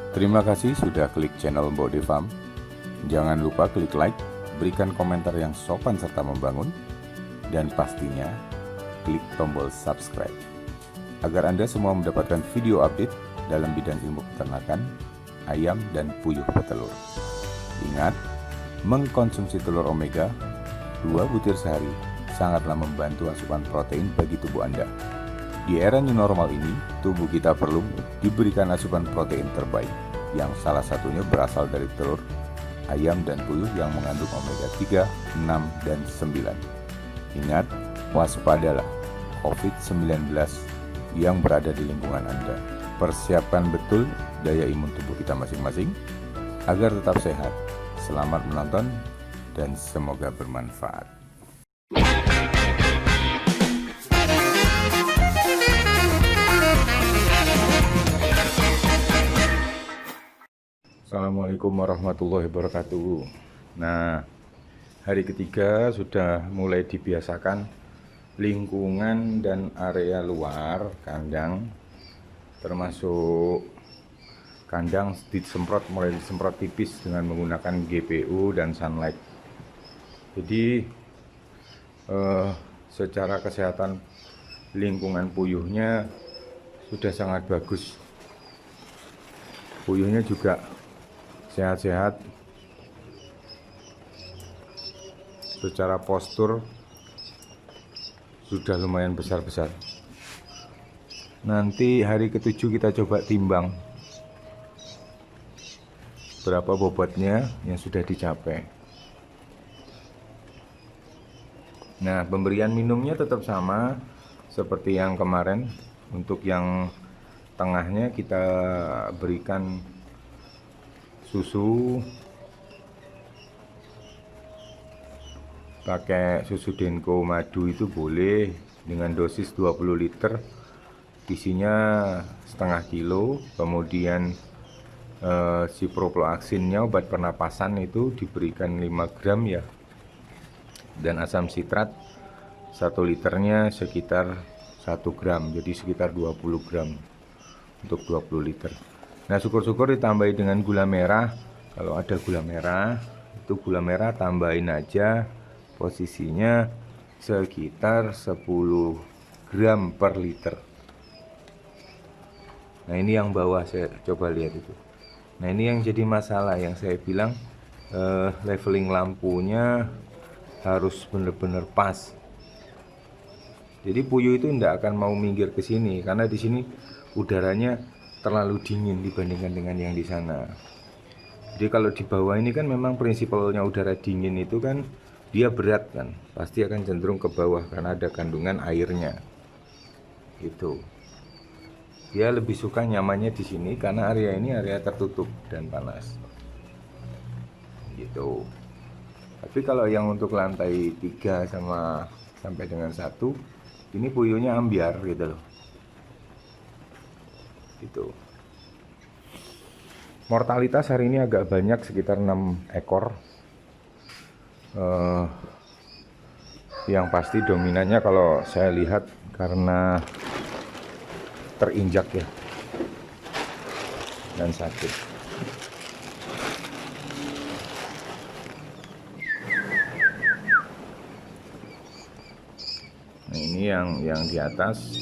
Terima kasih sudah klik channel Bode Farm. Jangan lupa klik like, berikan komentar yang sopan serta membangun, dan pastinya klik tombol subscribe agar Anda semua mendapatkan video update dalam bidang ilmu peternakan, ayam dan puyuh petelur. Ingat, mengkonsumsi telur omega 2 butir sehari sangatlah membantu asupan protein bagi tubuh Anda. Di era new normal ini, tubuh kita perlu diberikan asupan protein terbaik, yang salah satunya berasal dari telur, ayam dan puyuh yang mengandung omega 3, 6, dan 9. Ingat, waspadalah COVID-19 yang berada di lingkungan Anda. Persiapkan betul daya imun tubuh kita masing-masing agar tetap sehat. Selamat menonton dan semoga bermanfaat. Assalamualaikum warahmatullahi wabarakatuh. Nah, hari ketiga sudah mulai dibiasakan lingkungan dan area luar kandang, termasuk kandang mulai disemprot tipis dengan menggunakan GPU dan sunlight. Jadi secara kesehatan lingkungan puyuhnya sudah sangat bagus. Puyuhnya juga sehat-sehat, secara postur sudah lumayan besar-besar. Nanti hari ketujuh kita coba timbang berapa bobotnya yang sudah dicapai. Nah, pemberian minumnya tetap sama seperti yang kemarin. Untuk yang tengahnya kita berikan susu, pakai susu Denko madu itu boleh, dengan dosis 20 liter, isinya setengah kilo. Kemudian ciprofloxacinnya, obat pernapasan, itu diberikan 5 gram ya, dan asam sitrat 1 liternya sekitar 1 gram, jadi sekitar 20 gram untuk 20 liter. Nah, syukur-syukur ditambahi dengan gula merah. Kalau ada gula merah, itu gula merah tambahin aja, posisinya sekitar 10 gram per liter. Nah, ini yang bawah saya coba lihat itu. Nah, ini yang jadi masalah, yang saya bilang leveling lampunya harus benar-benar pas. Jadi puyuh itu tidak akan mau minggir ke sini karena di sini udaranya terlalu dingin dibandingkan dengan yang di sana. Jadi kalau di bawah ini kan memang prinsipalnya udara dingin itu kan dia berat kan, pasti akan cenderung ke bawah karena ada kandungan airnya. Gitu. Dia lebih suka nyamannya di sini karena area ini area tertutup dan panas. Gitu. Tapi kalau yang untuk lantai 3 sampai dengan 1, ini puyuhnya ambiar gitu loh. Gitu. Mortalitas hari ini agak banyak, sekitar 6 ekor. Yang pasti dominannya kalau saya lihat karena terinjak ya dan sakit. Nah, ini yang di atas.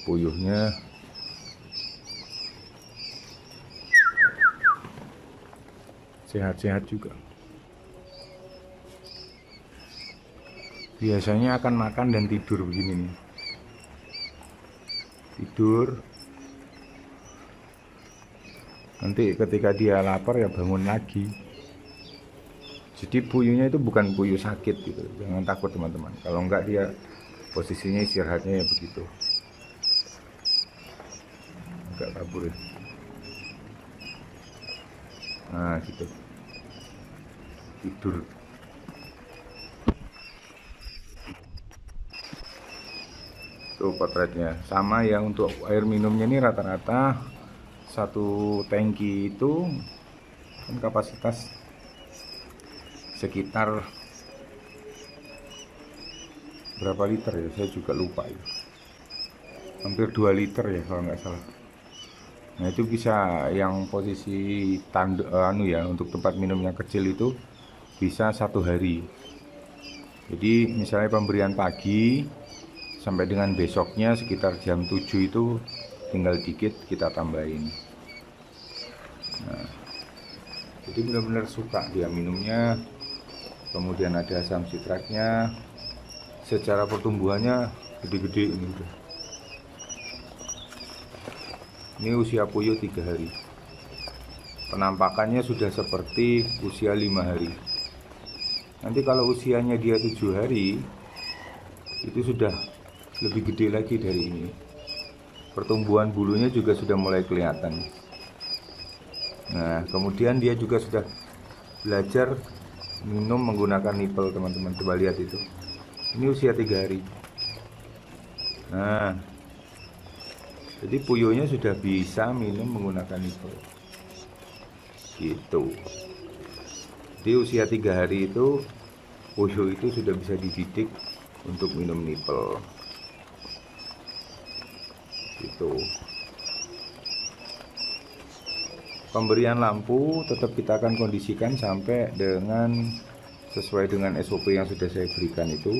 Puyuhnya sehat-sehat juga. Biasanya akan makan dan tidur begini nih. Tidur. Nanti ketika dia lapar ya bangun lagi. Jadi puyuhnya itu bukan puyuh sakit gitu. Jangan takut teman-teman. Kalau enggak dia posisinya istirahatnya ya begitu. Agak kabur ya. Nah gitu, tidur. Tuh potretnya sama ya. Untuk air minumnya ini rata-rata satu tangki itu kan kapasitas sekitar berapa liter ya, saya juga lupa ya. Hampir 2 liter ya kalau nggak salah. Nah itu bisa yang posisi ya, untuk tempat minumnya kecil itu bisa 1 hari. Jadi misalnya pemberian pagi sampai dengan besoknya sekitar jam 7 itu tinggal dikit kita tambahin. Nah, jadi benar-benar suka dia minumnya. Kemudian ada asam sitratnya. Secara pertumbuhannya gede-gede ini udah. Ini usia puyuh 3 hari. Penampakannya sudah seperti usia 5 hari. Nanti kalau usianya dia 7 hari, itu sudah lebih gede lagi dari ini. Pertumbuhan bulunya juga sudah mulai kelihatan. Nah, kemudian dia juga sudah belajar minum menggunakan nipel, teman-teman. Coba lihat itu. Ini usia 3 hari. Nah, jadi puyuhnya sudah bisa minum menggunakan nipel. Gitu. Di usia 3 hari itu puyuh itu sudah bisa dididik untuk minum nipel. Gitu. Pemberian lampu tetap kita akan kondisikan sampai dengan sesuai dengan SOP yang sudah saya berikan itu.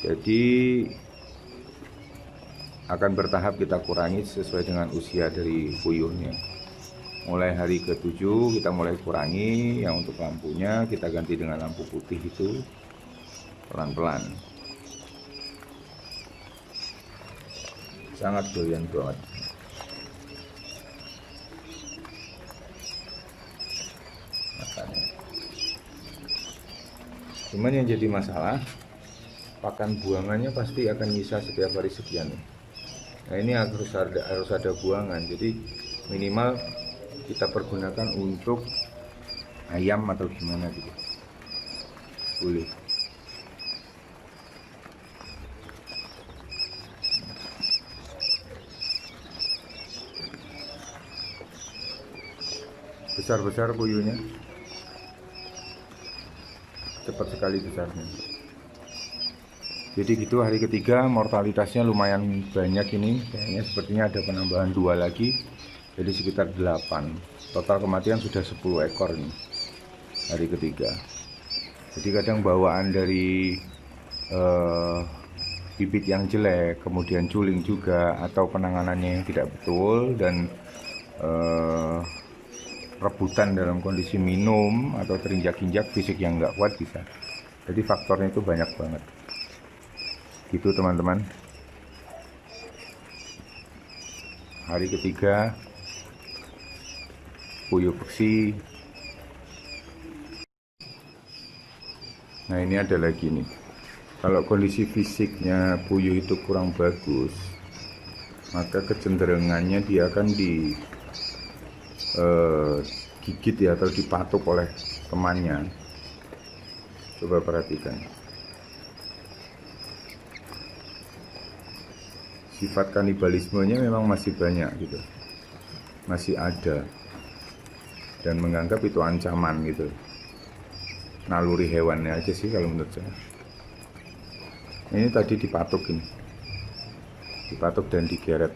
Jadi akan bertahap kita kurangi sesuai dengan usia dari puyuhnya. Mulai hari ke-7 kita mulai kurangi, yang untuk lampunya kita ganti dengan lampu putih itu pelan-pelan. Sangat doyan banget. Makanya. Cuman yang jadi masalah, pakan buangannya pasti akan nyisa setiap hari sekian. Nah ini harus ada buangan, jadi minimal kita pergunakan untuk ayam atau gimana gitu, boleh. Besar-besar puyuhnya, cepat sekali besarnya. Jadi gitu, hari ketiga mortalitasnya lumayan banyak ini. Kayaknya sepertinya ada penambahan 2 lagi. Jadi sekitar 8. Total kematian sudah 10 ekor nih hari ketiga. Jadi kadang bawaan dari bibit yang jelek, kemudian culing juga, atau penanganannya yang tidak betul, dan rebutan dalam kondisi minum atau terinjak-injak, fisik yang nggak kuat bisa. Jadi faktornya itu banyak banget. Gitu teman-teman. Hari ketiga puyuh peksi. Nah ini ada lagi nih, kalau kondisi fisiknya puyuh itu kurang bagus, maka kecenderungannya dia akan digigit ya, atau dipatuk oleh temannya. Coba perhatikan, sifat kanibalismenya memang masih banyak gitu, masih ada, dan menganggap itu ancaman gitu. Naluri hewannya aja sih kalau menurut saya. Ini tadi dipatuk ini, dipatuk dan digeret.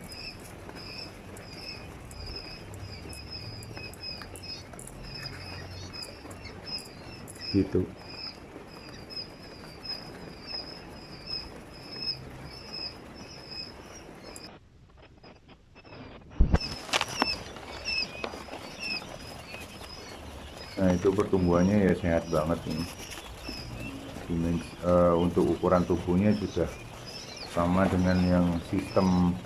Gitu. Nah itu pertumbuhannya ya sehat banget ini. Untuk ukuran tubuhnya juga sama dengan yang sistem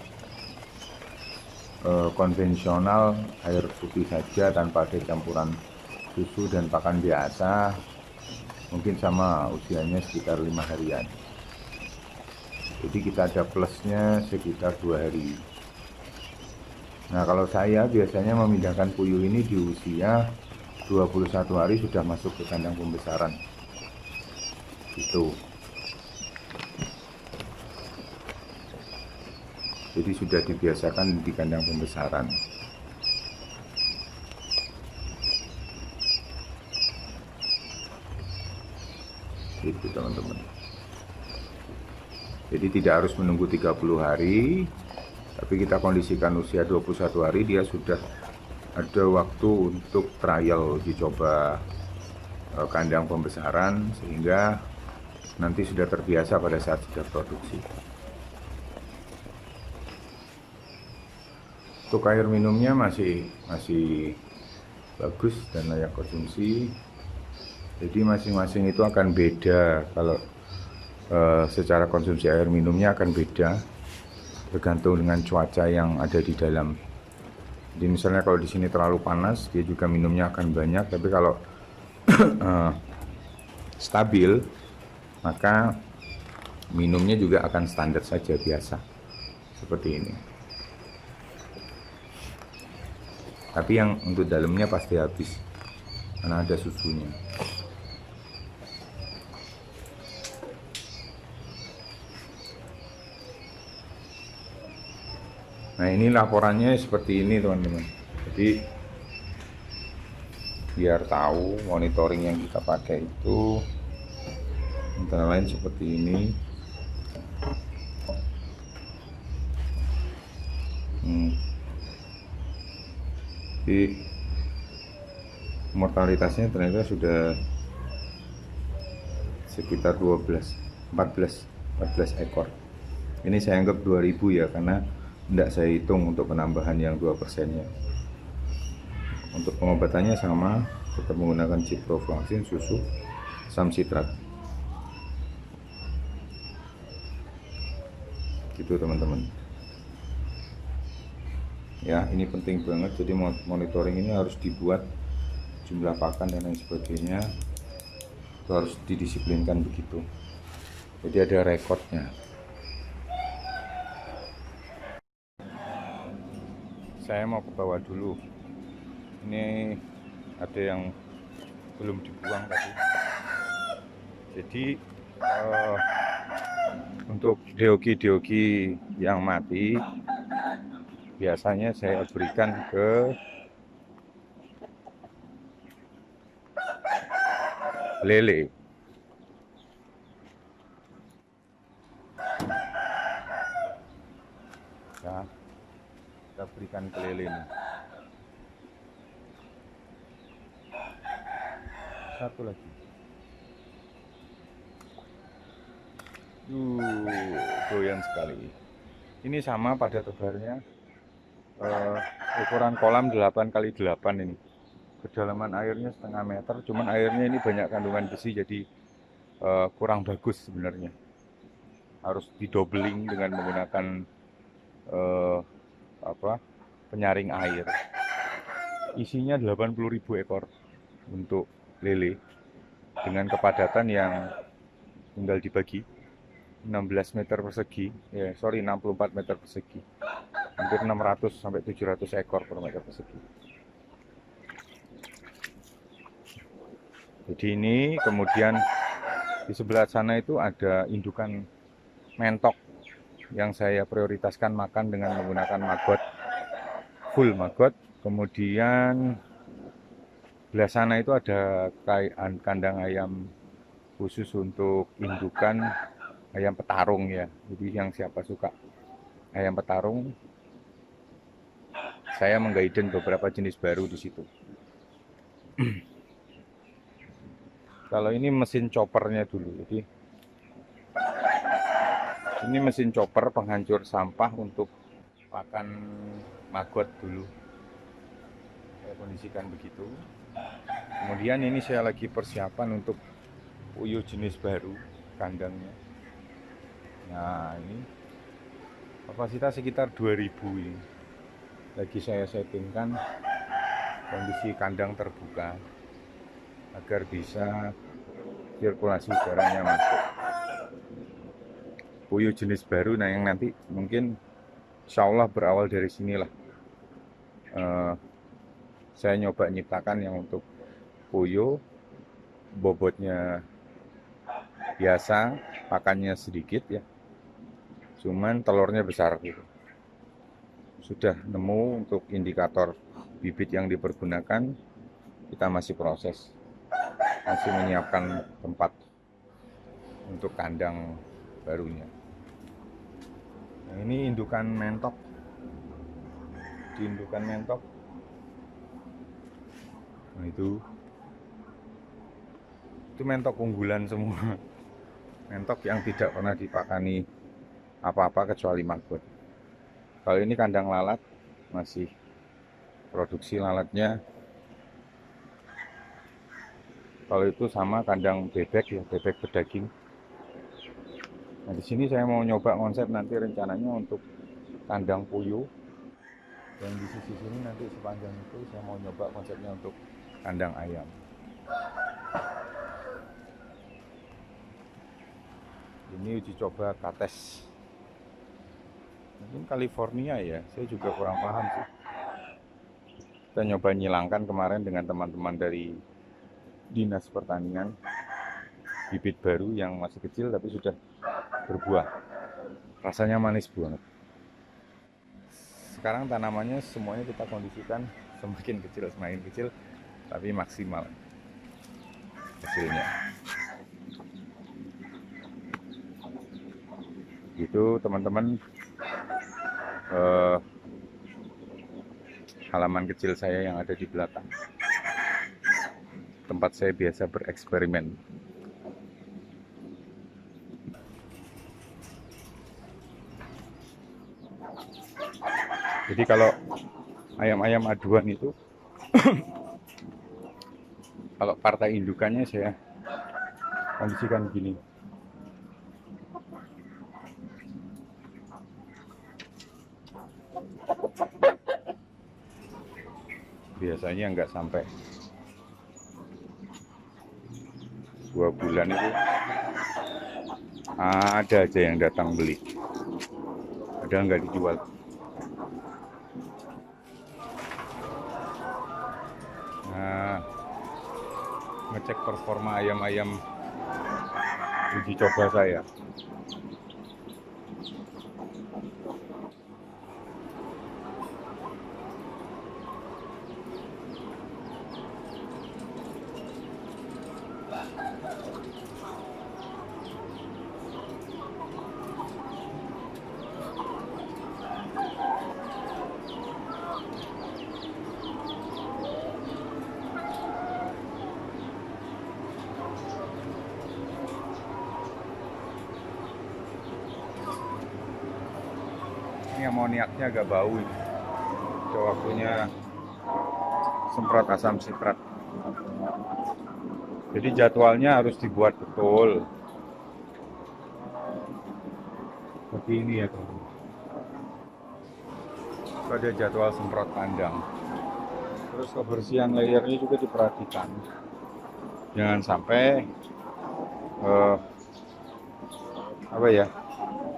konvensional, air putih saja tanpa ada campuran susu dan pakan biasa. Mungkin sama, usianya sekitar 5 harian. Jadi kita ada plusnya sekitar 2 hari. Nah kalau saya biasanya memindahkan puyuh ini di usia 21 hari sudah masuk ke kandang pembesaran. Itu. Jadi sudah dibiasakan di kandang pembesaran. gitu teman-teman. Jadi tidak harus menunggu 30 hari, tapi kita kondisikan usia 21 hari, dia sudah ada waktu untuk trial dicoba kandang pembesaran, sehingga nanti sudah terbiasa pada saat sudah produksi. Untuk air minumnya masih bagus dan layak konsumsi. Jadi masing-masing itu akan beda. Kalau secara konsumsi air minumnya akan beda tergantung dengan cuaca yang ada di dalam. Jadi misalnya kalau di sini terlalu panas, dia juga minumnya akan banyak. Tapi kalau stabil, maka minumnya juga akan standar saja, biasa seperti ini. Tapi yang untuk dalamnya pasti habis karena ada susunya. Nah, ini laporannya seperti ini teman-teman. Jadi biar tahu monitoring yang kita pakai itu antara lain seperti ini. Jadi mortalitasnya ternyata sudah sekitar 14 ekor. Ini saya anggap 2000 ya, karena tidak saya hitung untuk penambahan yang 2%-nya. Untuk pengobatannya sama, tetap menggunakan ciprofloxacin, susu, samsitrat. Gitu teman-teman. Ya, ini penting banget. Jadi monitoring ini harus dibuat, jumlah pakan dan lain sebagainya itu harus didisiplinkan begitu. Jadi ada rekodnya. Saya mau ke bawah dulu. Ini ada yang belum dibuang tadi. Jadi untuk deoki yang mati biasanya saya berikan ke lele. Ya, kita berikan ke lele nih. Satu lagi. Doyan sekali. Ini sama pada tebarnya, ukuran kolam 8x8 ini. Kedalaman airnya setengah meter, cuman airnya ini banyak kandungan besi, jadi kurang bagus sebenarnya. Harus didoubling dengan menggunakan penyaring air. Isinya 80.000 ekor untuk lele dengan kepadatan yang tinggal dibagi 16 meter persegi, 64 meter persegi, hampir 600 sampai 700 ekor per meter persegi. Jadi ini kemudian di sebelah sana itu ada indukan mentok yang saya prioritaskan makan dengan menggunakan maggot, full maggot. Kemudian sebelah sana itu ada kandang ayam khusus untuk indukan ayam petarung ya. Jadi yang siapa suka ayam petarung, saya mengguiden beberapa jenis baru di situ. Kalau ini mesin choppernya dulu. Jadi ini mesin chopper penghancur sampah untuk pakan maggot dulu. Saya kondisikan begitu. Kemudian ini saya lagi persiapan untuk puyuh jenis baru kandangnya. Nah, ini kapasitas sekitar 2000 ini. Lagi saya settingkan kondisi kandang terbuka agar bisa sirkulasi udaranya masuk. Puyuh jenis baru, nah yang nanti mungkin insya Allah berawal dari sinilah. Saya nyoba nyiptakan yang untuk puyuh, bobotnya biasa, pakannya sedikit ya, cuman telurnya besar gitu. Sudah nemu untuk indikator bibit yang dipergunakan, kita masih proses, masih menyiapkan tempat. untuk kandang barunya. Nah, ini indukan mentok. Di indukan mentok. Nah, itu mentok unggulan semua. Mentok yang tidak pernah dipakani apa-apa kecuali maggot. Kalau ini kandang lalat, masih produksi lalatnya. Kalau itu sama kandang bebek ya, bebek berdaging. Nah, di sini saya mau nyoba konsep nanti rencananya untuk kandang puyuh. Dan di sisi sini nanti sepanjang itu saya mau nyoba konsepnya untuk kandang ayam. Ini uji coba kates. Mungkin California ya, saya juga kurang paham sih. Kita nyoba nyilangkan kemarin dengan teman-teman dari Dinas Pertanian, bibit baru yang masih kecil tapi sudah berbuah. Rasanya manis banget. Sekarang tanamannya semuanya kita kondisikan semakin kecil, tapi maksimal hasilnya. Gitu teman-teman, halaman kecil saya yang ada di belakang, tempat saya biasa bereksperimen. Jadi kalau ayam-ayam aduan itu kalau partai indukannya saya kondisikan gini. Biasanya nggak sampai 2 bulan itu ada aja yang datang beli, padahal nggak dijual. Nah, ngecek performa ayam-ayam uji coba saya. Ini amoniaknya agak bau ini. Udah waktunya semprot asam sitrat. Jadi jadwalnya harus dibuat betul. Seperti ini ya teman-teman. Ada jadwal semprot kandang. Terus kebersihan layernya juga diperhatikan. Jangan sampai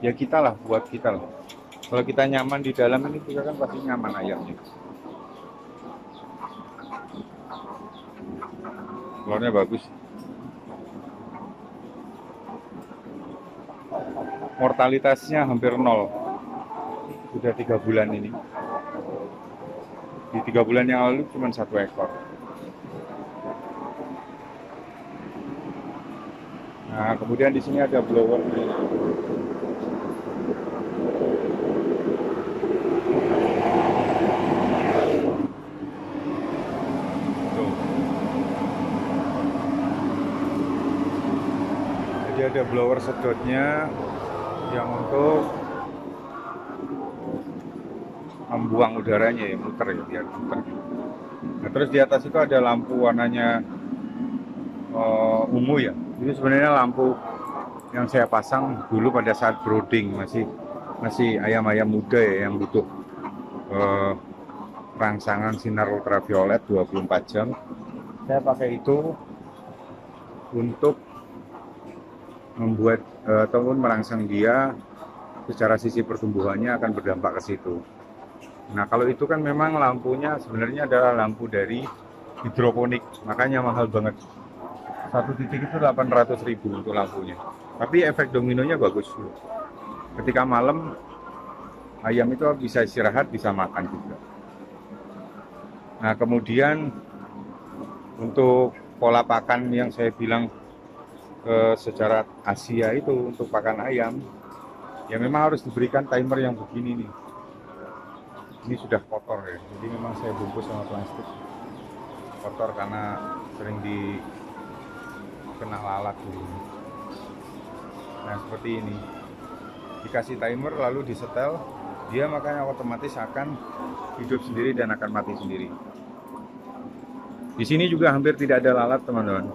ya kita lah, buat kita lah. Kalau kita nyaman di dalam ini, kita kan pasti nyaman ayamnya. Telurnya bagus. Mortalitasnya hampir 0. Sudah 3 bulan ini. Di 3 bulan yang lalu cuma 1 ekor. Nah, kemudian di sini ada blower. Jadi ada blower sedotnya yang untuk membuang udaranya ya, muter ya, biar muter. Nah, terus di atas itu ada lampu warnanya ungu ya. Ini sebenarnya lampu yang saya pasang dulu pada saat brooding, masih ayam-ayam muda ya, yang butuh rangsangan sinar ultraviolet 24 jam. Saya pakai itu untuk membuat ataupun merangsang dia secara sisi pertumbuhannya akan berdampak ke situ. Nah, kalau itu kan memang lampunya sebenarnya adalah lampu dari hidroponik, makanya mahal banget. 1 titik itu 800.000 untuk lampunya. Tapi efek dominonya bagus. Ketika malam ayam itu bisa istirahat, bisa makan juga. Nah, kemudian untuk pola pakan yang saya bilang secara Asia itu untuk pakan ayam, ya memang harus diberikan timer yang begini nih. Ini sudah kotor ya, jadi memang saya bungkus sama plastik. Kotor karena sering kena lalat dulu. Nah seperti ini, dikasih timer lalu disetel, dia makanya otomatis akan hidup sendiri dan akan mati sendiri. Di sini juga hampir tidak ada lalat teman-teman,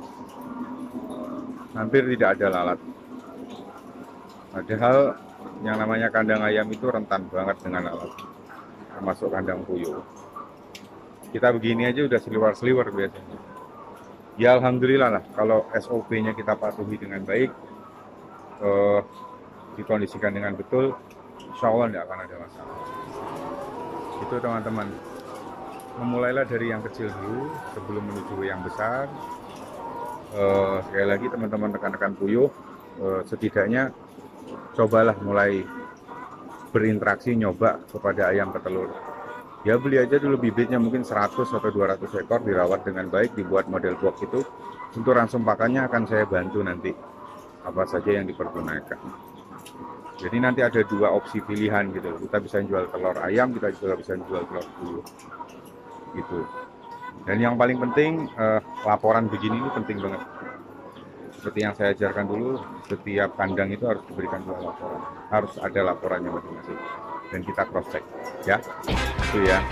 hampir tidak ada lalat. Padahal yang namanya kandang ayam itu rentan banget dengan lalat, termasuk kandang puyuh. Kita begini aja udah seliwer-seliwer biasanya. Ya alhamdulillah lah, kalau SOP-nya kita patuhi dengan baik, dikondisikan dengan betul, insya Allah tidak akan ada masalah. Itu teman-teman, memulailah dari yang kecil dulu sebelum menuju yang besar. Sekali lagi teman-teman rekan-rekan puyuh, setidaknya cobalah mulai berinteraksi, nyoba kepada ayam petelur. Ya beli aja dulu bibitnya mungkin 100 atau 200 ekor, dirawat dengan baik, dibuat model box itu. Untuk ransum pakannya akan saya bantu nanti apa saja yang dipergunakan. Jadi nanti ada 2 opsi pilihan gitu. Kita bisa jual telur ayam, kita juga bisa jual telur puyuh gitu. Dan yang paling penting, laporan begini ini penting banget. Seperti yang saya ajarkan dulu, setiap kandang itu harus diberikan 2 laporan. Harus ada laporannya masing-masing. Dan kita cross check, ya. Itu ya.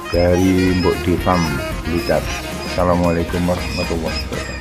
Dari Mbok Di Farm Blitar. Assalamualaikum warahmatullahi wabarakatuh.